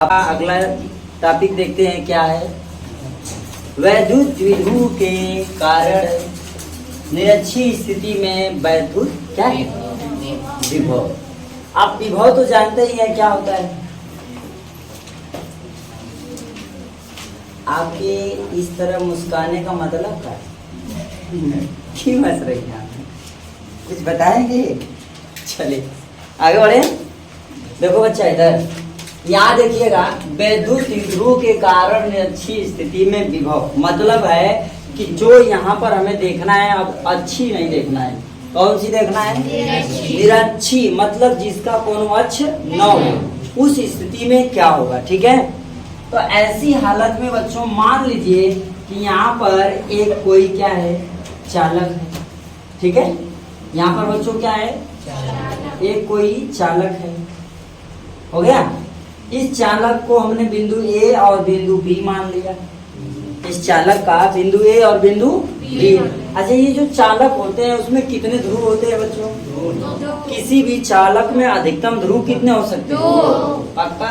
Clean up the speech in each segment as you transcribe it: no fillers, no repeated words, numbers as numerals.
अगला टॉपिक देखते हैं क्या है। वैद्युत द्विध्रुव के कारण निरक्षीय स्थिति में वैद्युत क्या है विभव। आप विभव तो जानते ही हैं क्या होता है। आपके इस तरह मुस्काने का मतलब क्या है? क्यों हंस रही हैं आप? कुछ बताएंगे? चलिए आगे बढ़े। देखो बच्चा इधर यहाँ देखिएगा, वैद्युत द्विध्रुव के कारण निरक्षीय स्थिति में विभव मतलब है कि जो यहाँ पर हमें देखना है अब अच्छी नहीं देखना है। कौन सी देखना है? निरक्षीय मतलब जिसका कोनो अक्ष न हो, उस स्थिति में क्या होगा। ठीक है, तो ऐसी हालत में बच्चों मान लीजिए कि यहाँ पर एक कोई क्या है चालक है। ठीक है, यहाँ पर बच्चों क्या है एक कोई चालक है। हो गया। इस चालक को हमने बिंदु ए और बिंदु बी मान लिया। इस चालक का बिंदु ए और बिंदु बी। अच्छा, ये जो चालक होते हैं उसमें कितने ध्रुव होते हैं बच्चों? किसी भी चालक में अधिकतम ध्रुव कितने हो सकते हैं? पक्का?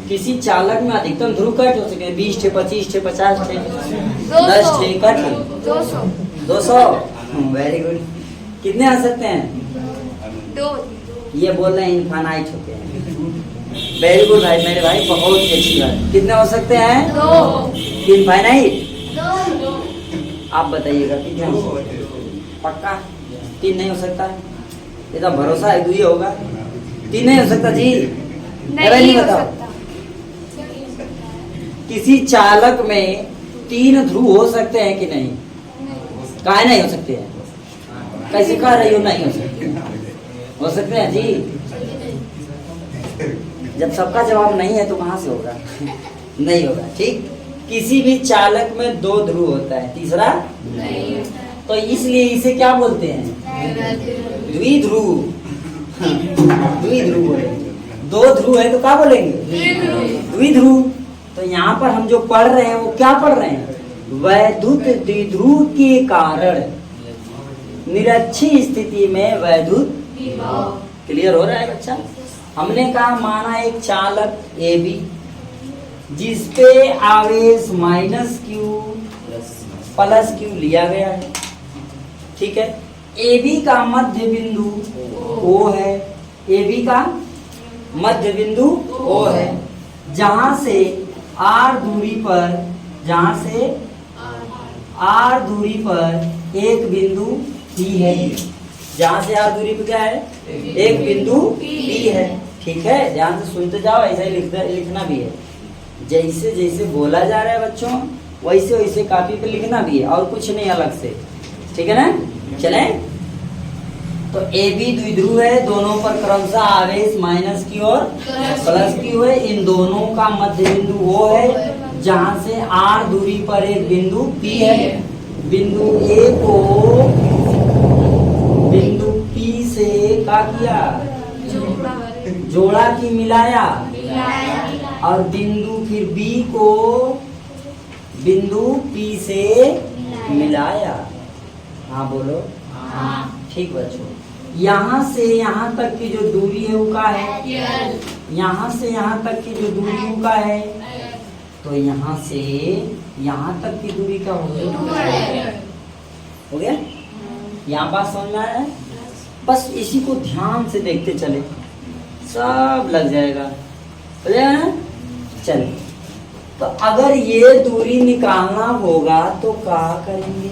किसी चालक में अधिकतम ध्रुव कट हो सकते हैं 20 थे, 25 थे, 50 थे, 10 थे, कट 200। Very good. कितने आ सकते हैं? 2। ये बोल रहे हैं इनफाइनाइट होते हैं। वेरी गुड भाई, मेरे भाई बहुत ही अच्छी बात। कितने हो सकते हैं? 2। इनफाइनाइट? आप बताइएगा कितने हो सकते हैं? पक्का 3 नहीं हो सकता? ये तो भरोसा है 2 ही होगा। 3 नहीं हो सकता जी? नहीं बताओ। किसी चालक में 3 ध्रुव हो सकते हैं कि नहीं? काहे नहीं हो सकते हैं? कैसे कह रही हो नहीं हो सकते? हो सकते हैं जी। जब सबका जवाब नहीं है तो कहाँ से होगा? नहीं होगा। ठीक, किसी भी चालक में 2 ध्रुव होता है, तीसरा नहीं। तो इसलिए इसे क्या बोलते हैं? द्विध्रुव। द्विध्रुव बोलेंगे। 2 ध्रुव है तो क्या बोलेंगे? द्विध्रुव। तो यहाँ पर हम जो पढ़ रहे हैं वो क्या पढ़ रहे हैं? वैद्युत द्विध्रुव के कारण निरक्षीय स्थिति में वैद्युत। क्लियर हो रहा है बच्चा? हमने कहा माना एक चालक ए बी जिसपे आवेश -q +q लिया गया है। ठीक है, ए बी का मध्य बिंदु O है। ए बी का मध्य बिंदु O है, जहां से r दूरी पर एक बिंदु P है। जहाँ से r दूरी पे क्या है? एक बिंदु P है। ठीक है, ध्यान से सुनते जाओ, ऐसा ही लिखना भी है। जैसे जैसे बोला जा रहा है बच्चों वैसे वैसे कॉपी पे लिखना भी है और कुछ नहीं अलग से। ठीक है ना? चले तो ए बी द्विध्रुव है, दोनों पर क्रमशः आवेश -q और +q है। इन दोनों का मध्य बिंदु वो है जहाँ से r दूरी पर एक बिंदु P है। बिंदु A को बिंदु P से क्या किया? जोड़ा की मिलाया। और बिंदु फिर B को बिंदु P से मिलाया। हाँ बोलो। ठीक बच्चों, यहाँ से यहाँ तक की जो दूरी है वो क्या है? यहाँ से यहाँ तक की जो दूरी वो क्या है? तो यहाँ से यहाँ तक की दूरी क्या हो गया? यहाँ बात समझ में आया है? बस इसी को ध्यान से देखते चले, सब लग जाएगा। चले, तो अगर ये दूरी निकालना होगा तो क्या करेंगे?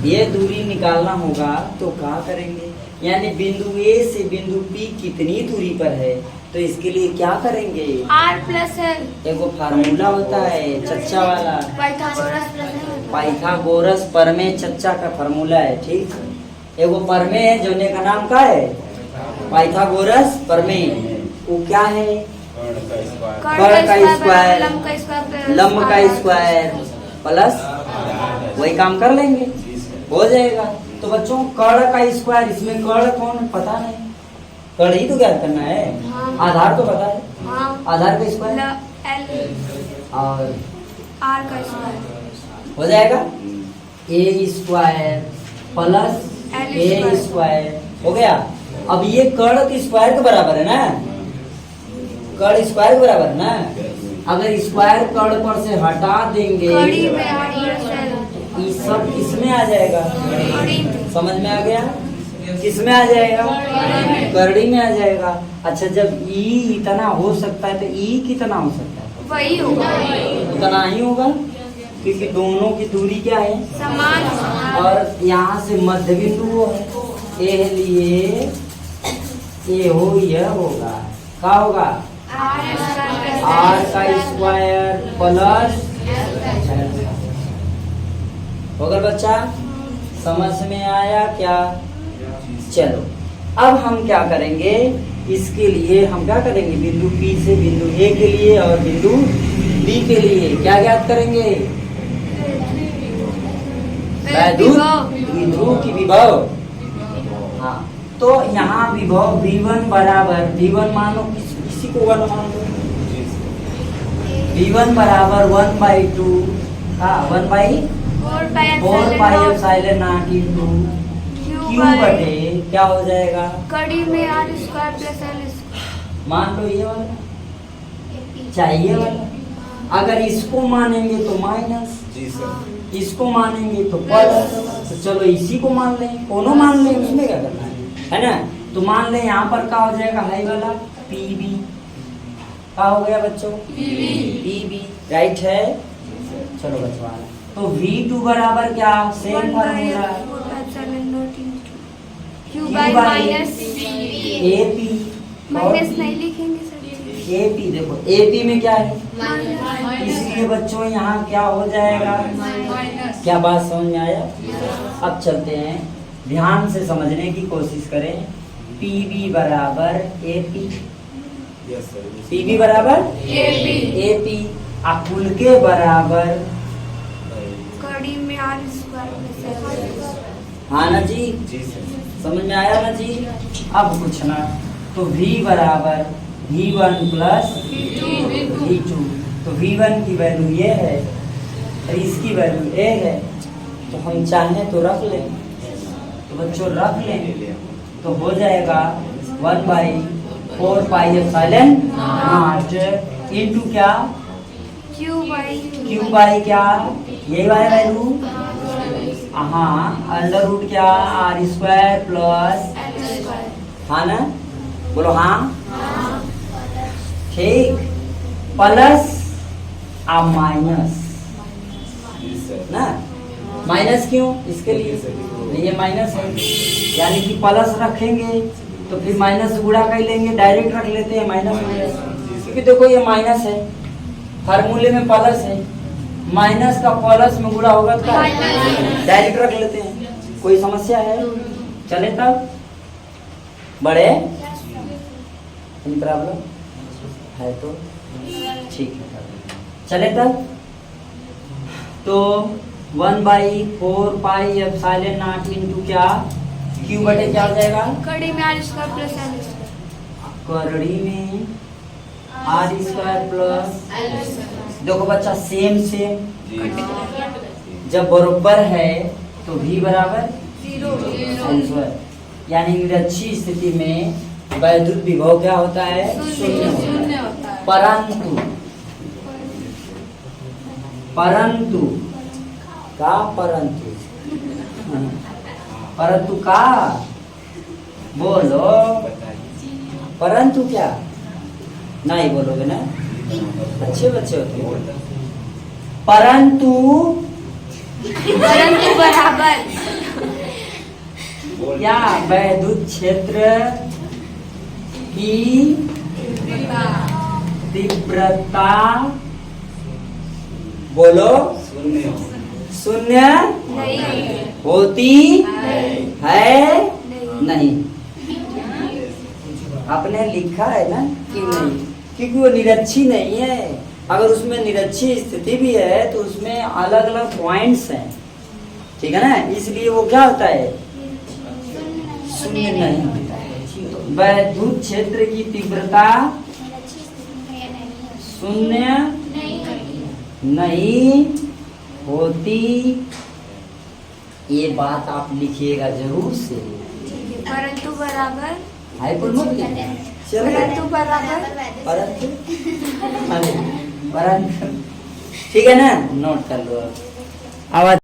ये दूरी निकालना होगा तो क्या करेंगे? यानी बिंदु A से बिंदु P कितनी दूरी पर है, तो इसके लिए क्या करेंगे? R+L। एक वो फार्मूला होता है चच्चा वाला, पाइथागोरस प्रमेय चच्चा का फार्मूला है। ठीक, एक वो प्रमेय है जोने का नाम क्या है? पाइथागोरस प्रमेय। वो क्या है? कर्ण का स्क्वायर लंब का स्क्वायर प्लस, वही काम कर लेंगे, हो जाएगा। तो बच्चों कर्ण का स्क्वायर, इसमें कर्ण कौन है पता नहीं, कर्ण ही तो ज्ञात करना है। आधार तो पता है। आधार का स्क्वायर और r का स्क्वायर हो जाएगा a² प्लस a² हो गया। अब ये कर्ण तो स्क्वायर के बराबर है ना, कर्ण स्क्वायर के बराबर है ना। अगर स्क्वायर कर्ण पर से हटा देंगे ये सब किसमें आ जाएगा, समझ में आ गया, किसमें आ जाएगा, करड़ी में आ जाएगा। अच्छा जब ई इतना हो सकता है तो ई कितना हो सकता है, वही होगा, उतना ही होगा, क्योंकि दोनों की दूरी क्या है, समान। और यहाँ से मध्य बिंदु वो है, ए लिए ये हो, यह होगा, क्या होगा, आर का स्क्वायर प्लस। होगा बच्चा, समझ में आया क्या। चलो अब हम क्या करेंगे, इसके लिए हम क्या करेंगे, बिंदु P से बिंदु A के लिए और बिंदु B के लिए क्या ज्ञात करेंगे, द्विध्रुव की विभव। हाँ तो यहाँ विभव V1 बराबर, V1 मानो किसी को 1 मान लो, V1 बराबर 1/2 का 1/4 pi epsilon naught into Q बटे क्या हो जाएगा, कड़ी में are square plus L square. मान लो ये वाला चाहिए वाला, अगर इसको मानेंगे तो माइनस, इसको मानेंगे तो प्लस, तो चलो इसी को मान लें, दोनों मान लें, उसमें क्या करना है ना। तो मान लें यहाँ पर क्या हो जाएगा, हाई वाला PB, क्या हो गया बच्चों, PB राइट है। चलो बच्चों तो V2 बराबर क्या, same formula Q by minus AP, minus नहीं लिखेंगे सर, AP देखो AP में क्या है, इसलिए बच्चों यहाँ क्या हो जाएगा, क्या बात समझ में आया। अब चलते हैं, ध्यान से समझने की कोशिश करें। PB बराबर AP, PB बराबर AP, कुल के बराबर कड़ी में आर स्क्वायर प्लस एल। हाँ ना जी, समझ में आया ना जी। अब कुछ ना, तो V बराबर V1 प्लस V2, तो V1 की वैल्यू ये है और इसकी वैल्यू A है, तो हम चाहें तो रख लें, तो बच्चों रख लें तो हो जाएगा 1/4 पाई एप्सिलॉन नॉट इनटू क्या, Q बाई क्या, यही वाला वैल्यू, हाँ अंडर रूट क्या, आर स्क्वायर प्लस, हाँ ना, बोलो हाँ, ठीक, प्लस अब माइनस ना, माइनस क्यों, इसके लिए ये माइनस है, यानी कि प्लस रखेंगे तो फिर माइनस गुणा कर लेंगे, डायरेक्ट रख लेते हैं माइनस, क्योंकि देखो ये माइनस है, फार्मूले में प्लस है, माइनस का प्लस में गुणा होगा तो डायरेक्ट रख लेते हैं, कोई समस्या है, चले तब बड़े प्रॉब्लम है तो ठीक है, चले तब। तो 1/4 पाई एप्सिलॉन नॉट इनटू क्या, Q बटे क्या हो जाएगा, कड़ी में are square plus L square, करड़ी में आर स्क्वायर प्लस, देखो बच्चा सेम सेम, जब बरोबर है तो V बराबर 0, यानी निरक्षी स्थिति में वैद्युत विभव क्या होता है, शून्य होता है। परंतु का परंतु का बोलो, परंतु क्या नहीं बोलोगे ना, अच्छे बच्चे होते हैं। परंतु बराबर क्या वैद्युत क्षेत्र की तीव्रता बोलो शून्य होती है नहीं, आपने लिखा है ना कि नहीं, क्योंकि वो निरक्षी नहीं है, अगर उसमें निरक्षी स्थिति भी है तो उसमें अलग अलग पॉइंट्स हैं, ठीक है ना, इसलिए वो क्या होता है, शून्य नहीं होता है। वैद्युत क्षेत्र की तीव्रता शून्य नहीं होती, ये बात आप लिखिएगा जरूर से। परंतु बराबर हाइपोल मत लिखना चलो परंतु बराबर परंतु परंतु ठीक है ना नोट कर लो आवाज